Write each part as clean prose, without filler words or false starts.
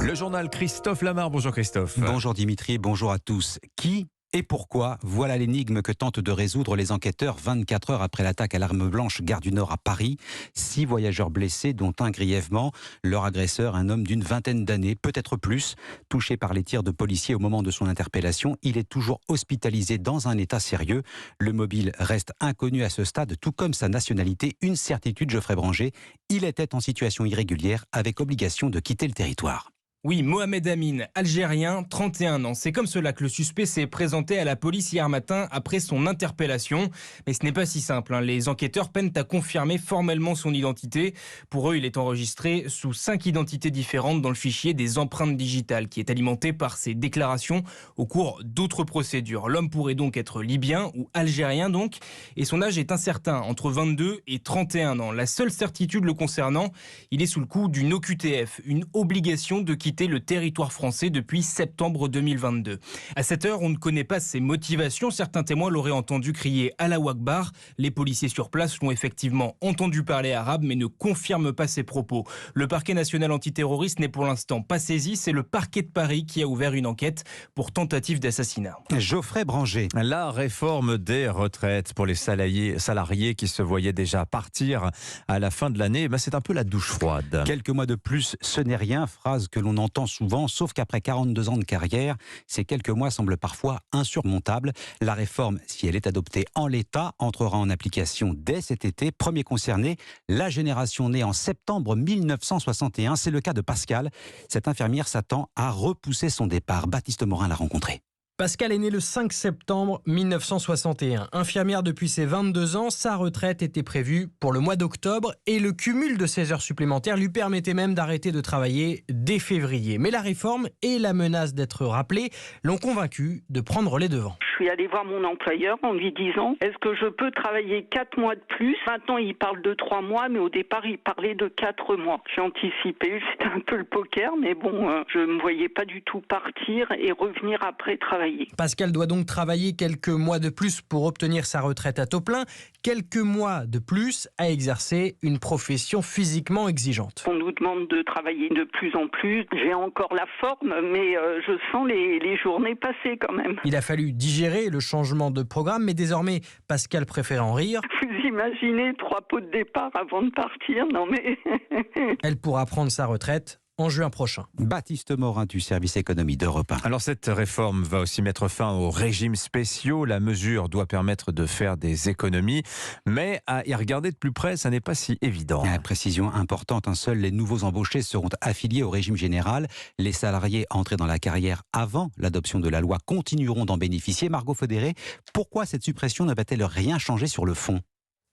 Le journal Christophe Lamar. Bonjour Christophe. Bonjour Dimitri, bonjour à tous. Qui et pourquoi? Voilà l'énigme que tentent de résoudre les enquêteurs 24 heures après l'attaque à l'arme blanche gare du Nord à Paris. 6 voyageurs blessés, dont un grièvement. Leur agresseur, un homme d'une vingtaine d'années, peut-être plus. Touché par les tirs de policiers au moment de son interpellation, il est toujours hospitalisé dans un état sérieux. Le mobile reste inconnu à ce stade, tout comme sa nationalité. Une certitude, Geoffrey Branger, il était en situation irrégulière avec obligation de quitter le territoire. Oui, Mohamed Amin, algérien, 31 ans. C'est comme cela que le suspect s'est présenté à la police hier matin après son interpellation. Mais ce n'est pas si simple. Les enquêteurs peinent à confirmer formellement son identité. Pour eux, il est enregistré sous 5 identités différentes dans le fichier des empreintes digitales qui est alimenté par ses déclarations au cours d'autres procédures. L'homme pourrait donc être libyen ou algérien donc. Et son âge est incertain, entre 22 et 31 ans. La seule certitude le concernant, il est sous le coup d'une OQTF, une obligation de quitter le territoire français depuis septembre 2022. À cette heure, on ne connaît pas ses motivations. Certains témoins l'auraient entendu crier Allahu Akbar. Les policiers sur place l'ont effectivement entendu parler arabe, mais ne confirment pas ses propos. Le parquet national antiterroriste n'est pour l'instant pas saisi. C'est le parquet de Paris qui a ouvert une enquête pour tentative d'assassinat. Geoffrey Branger. La réforme des retraites pour les salariés qui se voyaient déjà partir à la fin de l'année, c'est un peu la douche froide. Quelques mois de plus, ce n'est rien, phrase que l'on entend souvent, sauf qu'après 42 ans de carrière, ces quelques mois semblent parfois insurmontables. La réforme, si elle est adoptée en l'état, entrera en application dès cet été. Premier concerné, la génération née en septembre 1961. C'est le cas de Pascal. Cette infirmière s'attend à repousser son départ. Baptiste Morin l'a rencontré. Pascal est né le 5 septembre 1961. Infirmière depuis ses 22 ans, sa retraite était prévue pour le mois d'octobre et le cumul de ses heures supplémentaires lui permettait même d'arrêter de travailler dès février. Mais la réforme et la menace d'être rappelée l'ont convaincu de prendre les devants. Je suis allée voir mon employeur en lui disant « Est-ce que je peux travailler 4 mois de plus ?» Maintenant, il parle de 3 mois, mais au départ, il parlait de 4 mois. J'ai anticipé, c'était un peu le poker, mais bon, je ne me voyais pas du tout partir et revenir après travailler. Pascal doit donc travailler quelques mois de plus pour obtenir sa retraite à taux plein, quelques mois de plus à exercer une profession physiquement exigeante. On nous demande de travailler de plus en plus. J'ai encore la forme, mais je sens les journées passer quand même. Il a fallu digérer le changement de programme, mais désormais, Pascal préfère en rire. Vous imaginez 3 pots de départ avant de partir? Non mais... Elle pourra prendre sa retraite en juin prochain. Baptiste Morin du service économie d'Europe 1. Alors cette réforme va aussi mettre fin aux régimes spéciaux. La mesure doit permettre de faire des économies, mais à y regarder de plus près, ça n'est pas si évident. Précision importante, seuls les nouveaux embauchés seront affiliés au régime général. Les salariés entrés dans la carrière avant l'adoption de la loi continueront d'en bénéficier. Margot Fodéré, pourquoi cette suppression ne va-t-elle rien changer sur le fond ?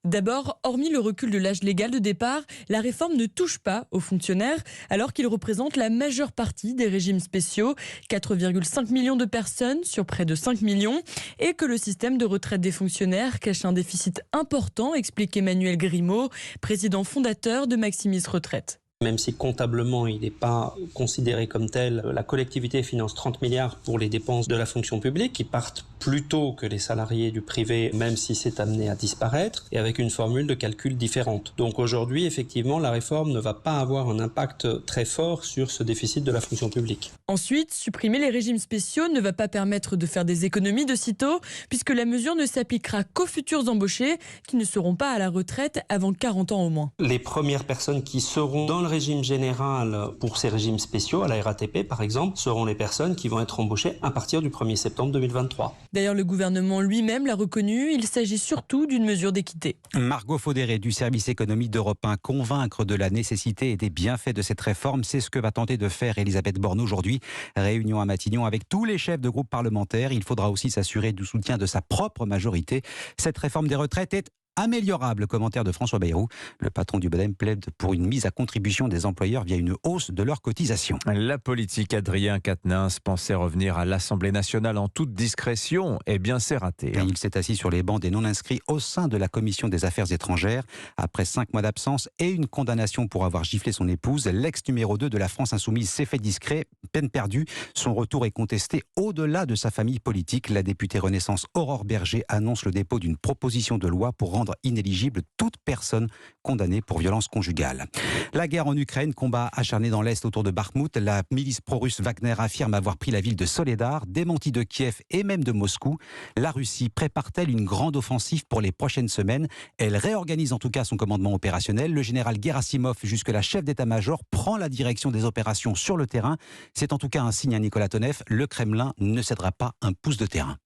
D'abord, hormis le recul de l'âge légal de départ, la réforme ne touche pas aux fonctionnaires, alors qu'ils représentent la majeure partie des régimes spéciaux, 4,5 millions de personnes sur près de 5 millions, et que le système de retraite des fonctionnaires cache un déficit important, explique Emmanuel Grimaud, président fondateur de Maximis Retraite. Même si comptablement il n'est pas considéré comme tel, la collectivité finance 30 milliards pour les dépenses de la fonction publique qui partent plus tôt que les salariés du privé, même si c'est amené à disparaître, et avec une formule de calcul différente. Donc aujourd'hui, effectivement, la réforme ne va pas avoir un impact très fort sur ce déficit de la fonction publique. Ensuite, supprimer les régimes spéciaux ne va pas permettre de faire des économies de sitôt, puisque la mesure ne s'appliquera qu'aux futurs embauchés qui ne seront pas à la retraite avant 40 ans au moins. Les premières personnes qui seront dans le régime général pour ces régimes spéciaux, à la RATP par exemple, seront les personnes qui vont être embauchées à partir du 1er septembre 2023. D'ailleurs, le gouvernement lui-même l'a reconnu, il s'agit surtout d'une mesure d'équité. Margot Fodéré du service économie d'Europe 1, convaincre de la nécessité et des bienfaits de cette réforme, c'est ce que va tenter de faire Elisabeth Borne aujourd'hui. Réunion à Matignon avec tous les chefs de groupe parlementaires. Il faudra aussi s'assurer du soutien de sa propre majorité. Cette réforme des retraites est améliorable, commentaire de François Bayrou. Le patron du Bodem plaide pour une mise à contribution des employeurs via une hausse de leurs cotisations. La politique, Adrien Quatennens pensait revenir à l'Assemblée nationale en toute discrétion. Eh bien, c'est raté. Il s'est assis sur les bancs des non-inscrits au sein de la Commission des Affaires étrangères. Après 5 mois d'absence et une condamnation pour avoir giflé son épouse, l'ex numéro 2 de la France Insoumise s'est fait discret. Peine perdue. Son retour est contesté au-delà de sa famille politique. La députée Renaissance Aurore Berger annonce le dépôt d'une proposition de loi pour rendre rendre inéligible toute personne condamnée pour violence conjugale. La guerre en Ukraine, combat acharné dans l'Est autour de Bakhmout. La milice pro-russe Wagner affirme avoir pris la ville de Soledar, démenti de Kiev et même de Moscou. La Russie prépare-t-elle une grande offensive pour les prochaines semaines? Elle réorganise en tout cas son commandement opérationnel. Le général Gerasimov, jusque-là chef d'état-major, prend la direction des opérations sur le terrain. C'est en tout cas un signe à Nicolas Tonev. Le Kremlin ne cédera pas un pouce de terrain.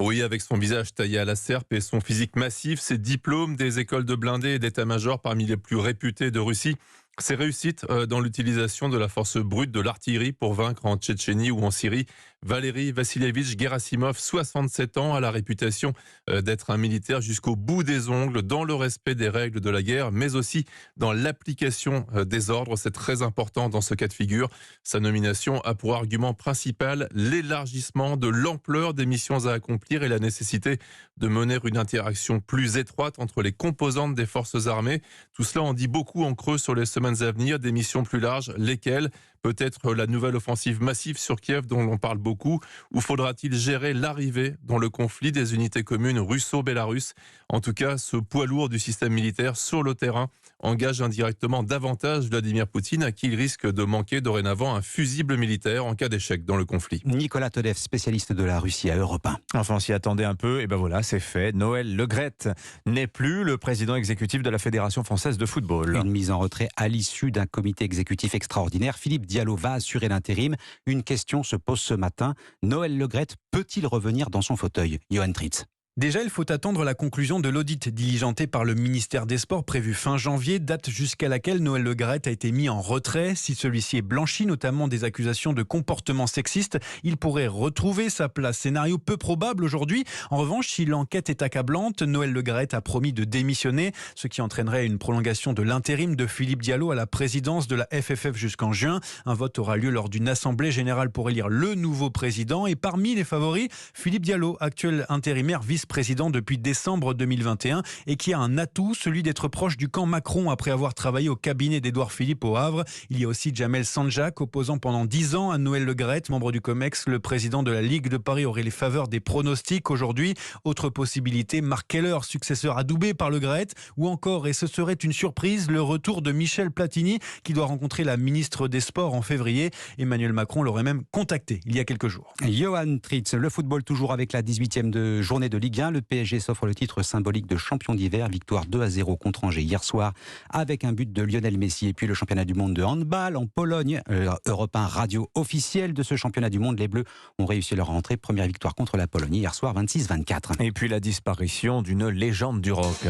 Oui, avec son visage taillé à la serpe et son physique massif, ses diplômes des écoles de blindés et d'état-major parmi les plus réputés de Russie, ses réussites dans l'utilisation de la force brute de l'artillerie pour vaincre en Tchétchénie ou en Syrie. Valéry Vassilievitch Gerasimov, 67 ans, a la réputation d'être un militaire jusqu'au bout des ongles, dans le respect des règles de la guerre, mais aussi dans l'application des ordres. C'est très important dans ce cas de figure. Sa nomination a pour argument principal l'élargissement de l'ampleur des missions à accomplir et la nécessité de mener une interaction plus étroite entre les composantes des forces armées. Tout cela en dit beaucoup en creux sur les semaines à venir, des missions plus larges, lesquelles? Peut-être la nouvelle offensive massive sur Kiev dont l'on parle beaucoup, ou faudra-t-il gérer l'arrivée dans le conflit des unités communes russo-bélarusses? En tout cas, ce poids lourd du système militaire sur le terrain engage indirectement davantage Vladimir Poutine, à qui il risque de manquer dorénavant un fusible militaire en cas d'échec dans le conflit. Nicolas Tonev, spécialiste de la Russie à Europe 1. Enfin, on s'y attendait un peu, et ben voilà, c'est fait. Noël Le Graët n'est plus le président exécutif de la Fédération française de football. Une mise en retrait à l'issue d'un comité exécutif extraordinaire. Philippe Diallo va assurer l'intérim. Une question se pose ce matin. Noël Le Graët peut-il revenir dans son fauteuil? Johan Tritz. Déjà, il faut attendre la conclusion de l'audit diligenté par le ministère des Sports prévu fin janvier, date jusqu'à laquelle Noël Le Graët a été mis en retrait. Si celui-ci est blanchi, notamment des accusations de comportement sexiste, il pourrait retrouver sa place. Scénario peu probable aujourd'hui. En revanche, si l'enquête est accablante, Noël Le Graët a promis de démissionner, ce qui entraînerait une prolongation de l'intérim de Philippe Diallo à la présidence de la FFF jusqu'en juin. Un vote aura lieu lors d'une assemblée générale pour élire le nouveau président. Et parmi les favoris, Philippe Diallo, actuel intérimaire vice-président depuis décembre 2021 et qui a un atout, celui d'être proche du camp Macron après avoir travaillé au cabinet d'Édouard Philippe au Havre. Il y a aussi Jamel Sanjak, opposant pendant 10 ans à Noël Le Graët, membre du COMEX. Le président de la Ligue de Paris aurait les faveurs des pronostics aujourd'hui. Autre possibilité, Marc Keller, successeur adoubé par Le Graët, ou encore, et ce serait une surprise, le retour de Michel Platini qui doit rencontrer la ministre des Sports en février. Emmanuel Macron l'aurait même contacté il y a quelques jours. Johan Tritz, le football toujours avec la 18e journée de Ligue 1. Le PSG s'offre le titre symbolique de champion d'hiver. Victoire 2-0 contre Angers hier soir avec un but de Lionel Messi. Et puis le championnat du monde de handball en Pologne. Europe 1 radio officielle de ce championnat du monde. Les Bleus ont réussi leur rentrée. Première victoire contre la Pologne hier soir 26-24. Et puis la disparition d'une légende du rock.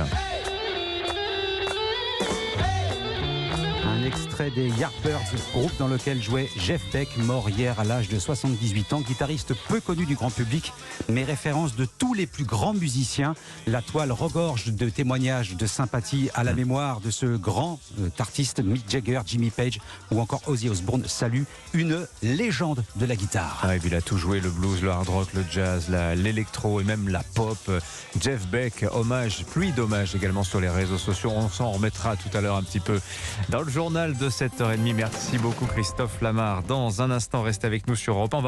Un extrait des Yardbirds, groupe dans lequel jouait Jeff Beck, mort hier à l'âge de 78 ans, guitariste peu connu du grand public, mais référence de tous les plus grands musiciens. La toile regorge de témoignages de sympathie à la mémoire de ce grand artiste, Mick Jagger, Jimmy Page ou encore Ozzy Osbourne. Salue une légende de la guitare. Ah, et puis il a tout joué, le blues, le hard rock, le jazz, l'électro et même la pop. Jeff Beck, hommage, pluie d'hommages également sur les réseaux sociaux. On s'en remettra tout à l'heure un petit peu dans le journal de 7h30. Merci beaucoup Christophe Lamar. Dans un instant, restez avec nous sur Europe 1.